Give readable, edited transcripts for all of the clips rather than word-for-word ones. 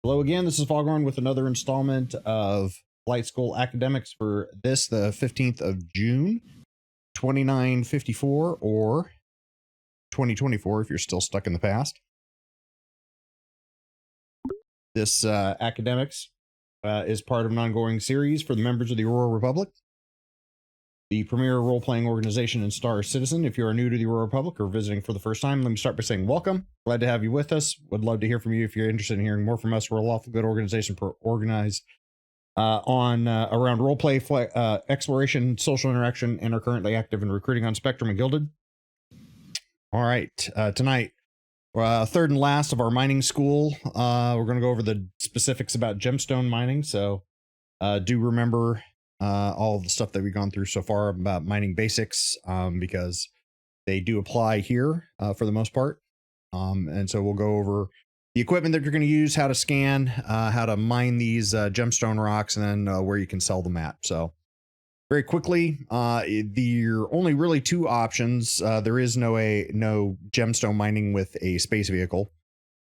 Hello again, this is Foghorn with another installment of Flight School Academics for this, the 15th of June, 2954 or 2024 if you're still stuck in the past. This academics is part of an ongoing series for the members of the Aurora Republic, the premier role-playing organization and Star Citizen. If you are new to the Aurora Republic or visiting for the first time, let me start by saying welcome. Glad to have you with us. Would love to hear from you if you're interested in hearing more from us. We're a lawful good organization organized around roleplay, exploration, social interaction, and are currently active in recruiting on Spectrum and Gilded. All right, tonight, third and last of our mining school. We're going to go over the specifics about gemstone mining. So do remember all of the stuff that we've gone through so far about mining basics, because they do apply here for the most part. And so we'll go over the equipment that you're going to use, how to scan, how to mine these gemstone rocks, and then where you can sell them at. So very quickly, there are only really two options. There is no gemstone mining with a space vehicle.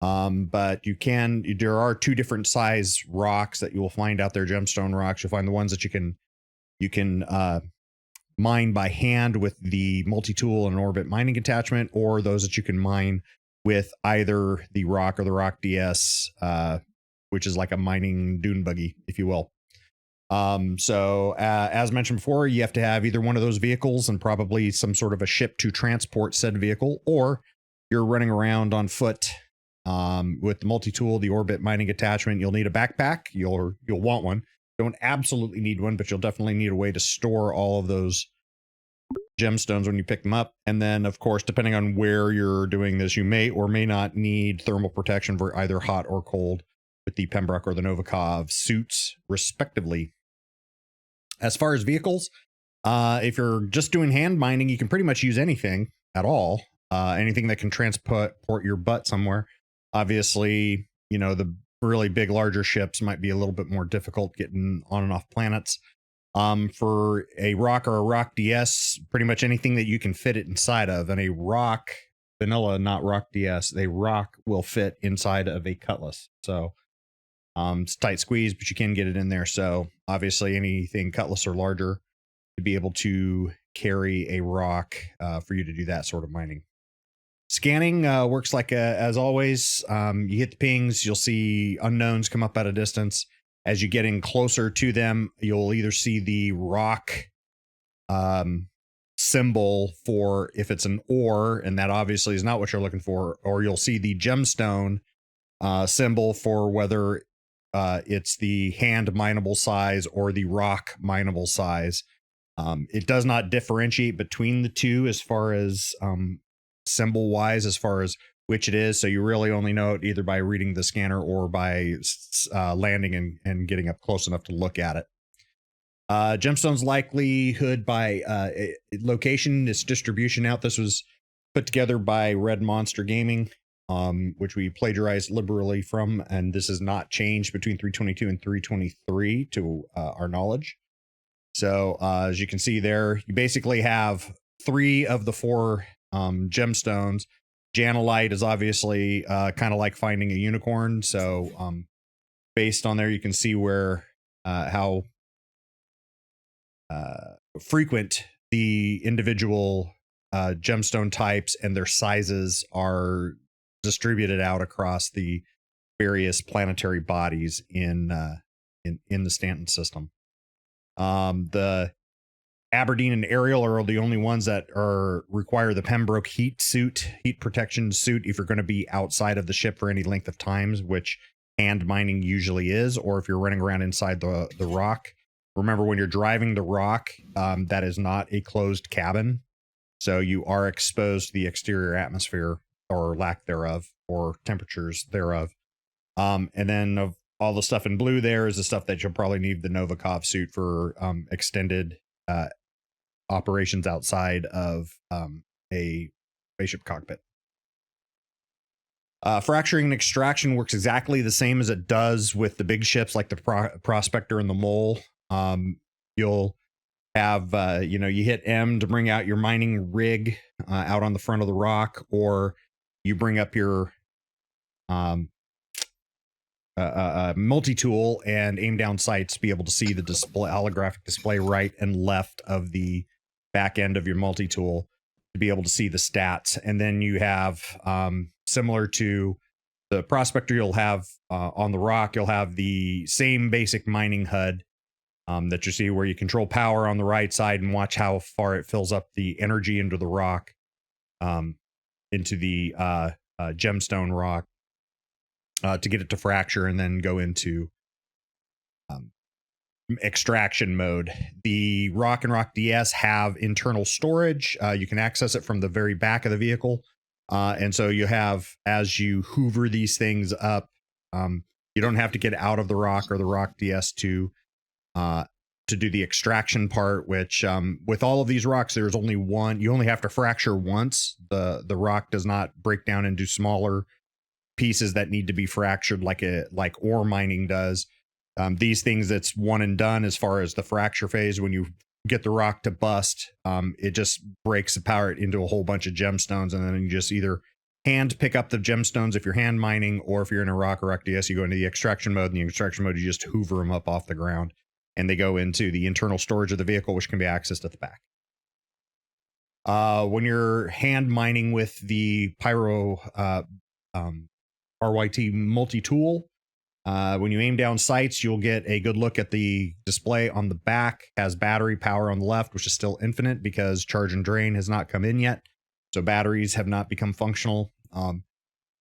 But there are two different size rocks that you will find out there, gemstone rocks. You'll find the ones that you can mine by hand with the multi-tool and orbit mining attachment, or those that you can mine with either the ROC or the ROC DS, which is like a mining dune buggy, if you will. So as mentioned before, you have to have either one of those vehicles and probably some sort of a ship to transport said vehicle, or you're running around on foot. With the multi-tool, the orbit mining attachment, you'll need a backpack. You'll want one. Don't absolutely need one, but you'll definitely need a way to store all of those gemstones when you pick them up. And then, of course, depending on where you're doing this, you may or may not need thermal protection for either hot or cold with the Pembroke or the Novikov suits, respectively. As far as vehicles, if you're just doing hand mining, you can pretty much use anything at all. Anything that can transport your butt somewhere. Obviously, the really big, larger ships might be a little bit more difficult getting on and off planets. For a ROC or a ROC DS, pretty much anything that you can fit it inside of. And a ROC vanilla, not ROC DS, a ROC will fit inside of a Cutlass. So it's a tight squeeze, but you can get it in there. So obviously anything Cutlass or larger to be able to carry a ROC for you to do that sort of mining. Scanning works like as always. You hit the pings, you'll see unknowns come up at a distance. As you get in closer to them, you'll either see the ROC symbol for if it's an ore, and that obviously is not what you're looking for, or you'll see the gemstone symbol for whether it's the hand mineable size or the ROC mineable size. It does not differentiate between the two as far as symbol wise, as far as which it is. So you really only know it either by reading the scanner or by landing and getting up close enough to look at it. Gemstone's likelihood by location, its distribution out. This was put together by Red Monster Gaming, which we plagiarized liberally from, and this has not changed between 322 and 323 to our knowledge. So as you can see there, you basically have 3 of the 4 gemstones. Janelite is obviously kind of like finding a unicorn. So based on there, you can see where how frequent the individual gemstone types and their sizes are distributed out across the various planetary bodies in the Stanton system. The Aberdeen and Ariel are the only ones that require the Pembroke heat protection suit if you're going to be outside of the ship for any length of times, which hand mining usually is, or if you're running around inside the ROC. Remember, when you're driving the ROC, that is not a closed cabin, so you are exposed to the exterior atmosphere or lack thereof, or temperatures thereof. And then of all the stuff in blue there is the stuff that you'll probably need the Novikov suit for extended operations outside of a spaceship cockpit. Fracturing and extraction works exactly the same as it does with the big ships like the Prospector and the Mole. You'll have, you hit M to bring out your mining rig out on the front of the ROC, or you bring up your multi-tool and aim down sights, be able to see the display, holographic display right and left of the back end of your multi-tool to be able to see the stats. And then you have, similar to the Prospector, you'll have on the ROC, you'll have the same basic mining HUD that you see, where you control power on the right side and watch how far it fills up the energy into the rock, into the gemstone rock, to get it to fracture and then go into extraction mode. The ROC and ROC DS have internal storage. You can access it from the very back of the vehicle. And so you have, as you hoover these things up, you don't have to get out of the ROC or the ROC DS to do the extraction part, which with all of these rocks, there's only one. You only have to fracture once. The rock does not break down into smaller pieces that need to be fractured like ore mining does. These things, it's one and done as far as the fracture phase. When you get the rock to bust, it just breaks the power into a whole bunch of gemstones, and then you just either hand pick up the gemstones if you're hand mining, or if you're in a ROC or ROC DS, you go into the extraction mode. In the extraction mode, you just hoover them up off the ground, and they go into the internal storage of the vehicle, which can be accessed at the back. When you're hand mining with the Pyro RYT multi-tool, when you aim down sights, you'll get a good look at the display on the back. Has battery power on the left, which is still infinite because charge and drain has not come in yet. So batteries have not become functional.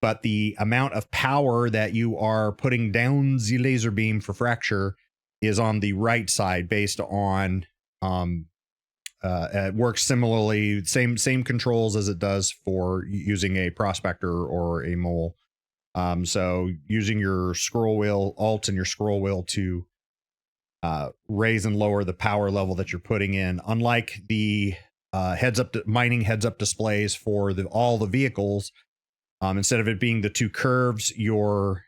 But the amount of power that you are putting down the laser beam for fracture is on the right side, based on it works similarly, same controls as it does for using a Prospector or a mole. So using your scroll wheel, alt and your scroll wheel to raise and lower the power level that you're putting in. Unlike the mining heads up displays for all the vehicles, instead of it being the two curves, your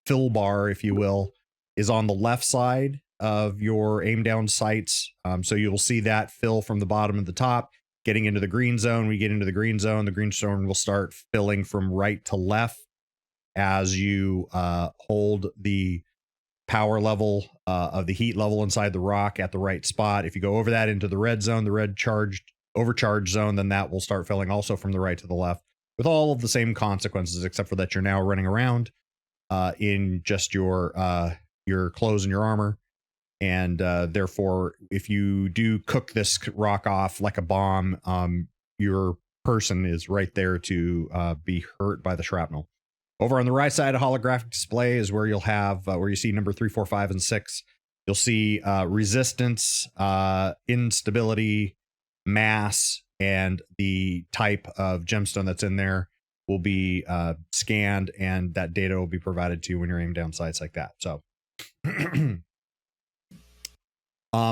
fill bar, if you will, is on the left side of your aim down sights. So you'll see that fill from the bottom to the top, getting into the green zone. When we get into the green zone will start filling from right to left as you hold the power level of the heat level inside the rock at the right spot. If you go over that into the red zone, the red overcharged zone, then that will start filling also from the right to the left, with all of the same consequences, except for that you're now running around in just your clothes and your armor. And therefore, if you do cook this rock off like a bomb, your person is right there to be hurt by the shrapnel. Over on the right side, a holographic display is where you'll have where you see number 3, 4, 5, and 6. You'll see resistance, instability, mass, and the type of gemstone that's in there will be scanned, and that data will be provided to you when you're aiming down sights like that. So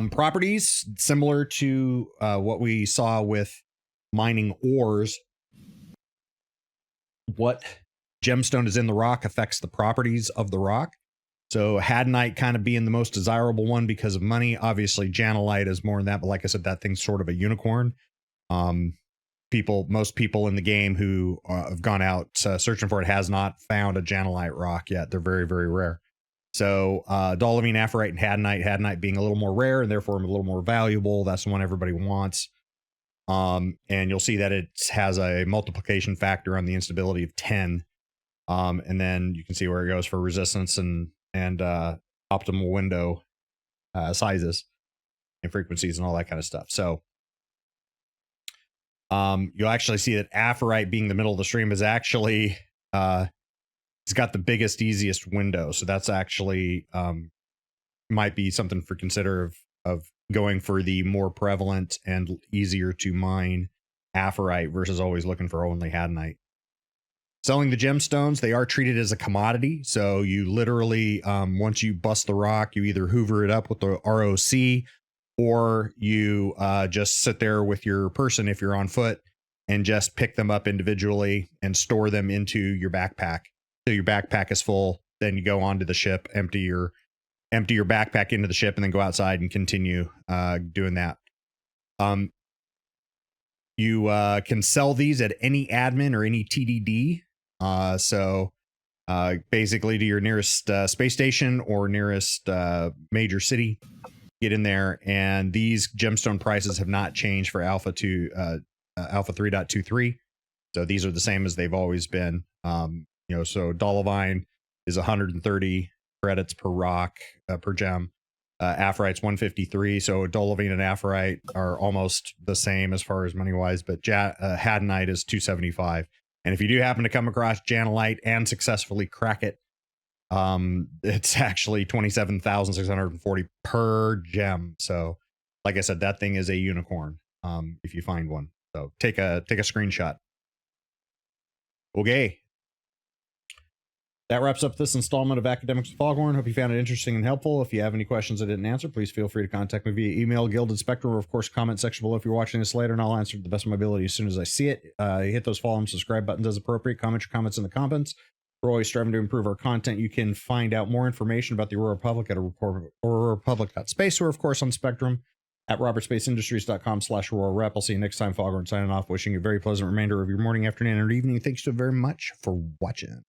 properties similar to what we saw with mining ores. What gemstone is in the rock affects the properties of the rock. So Hadnite kind of being the most desirable one because of money. Obviously Janelite is more than that, but like I said, that thing's sort of a unicorn. Most people in the game who have gone out searching for it has not found a Janelite rock yet. They're very, very rare. So Dolomine, Aphorite, and Hadnite being a little more rare and therefore a little more valuable. That's the one everybody wants. And you'll see that it has a multiplication factor on the instability of 10. And then you can see where it goes for resistance and optimal window sizes and frequencies and all that kind of stuff. So you'll actually see that Aphorite, being the middle of the stream, is actually it's got the biggest, easiest window. So that's actually might be something for consider of going for the more prevalent and easier to mine Aphorite versus always looking for only Hadnite. Selling the gemstones, they are treated as a commodity. So you literally, once you bust the rock, you either hoover it up with the ROC, or you just sit there with your person if you're on foot and just pick them up individually and store them into your backpack. So your backpack is full. Then you go onto the ship, empty your backpack into the ship, and then go outside and continue doing that. You can sell these at any admin or any TDD. So basically to your nearest space station or nearest major city. Get in there, and these gemstone prices have not changed for Alpha 3.23. So these are the same as they've always been. So Dolomite is 130 credits per rock per gem. Aphorite's 153. So Dolomite and Aphorite are almost the same as far as money wise, but Hadenite is 275. And if you do happen to come across Janelite and successfully crack it, it's actually 27,640 per gem. So like I said, that thing is a unicorn. If you find one, so take a screenshot. Okay, that wraps up this installment of Academics with Foghorn. Hope you found it interesting and helpful. If you have any questions I didn't answer, please feel free to contact me via email, Gilded Spectrum, or of course comment section below if you're watching this later, and I'll answer to the best of my ability as soon as I see it. Hit those follow and subscribe buttons as appropriate. Comment your comments in the comments. We're always striving to improve our content. You can find out more information about the Aurora Republic at aurorarepublic.space, or of course on Spectrum at robertspaceindustriescom/AuroraRep. I'll see you next time. Foghorn signing off, wishing you a very pleasant remainder of your morning, afternoon, or evening. Thanks so very much for watching.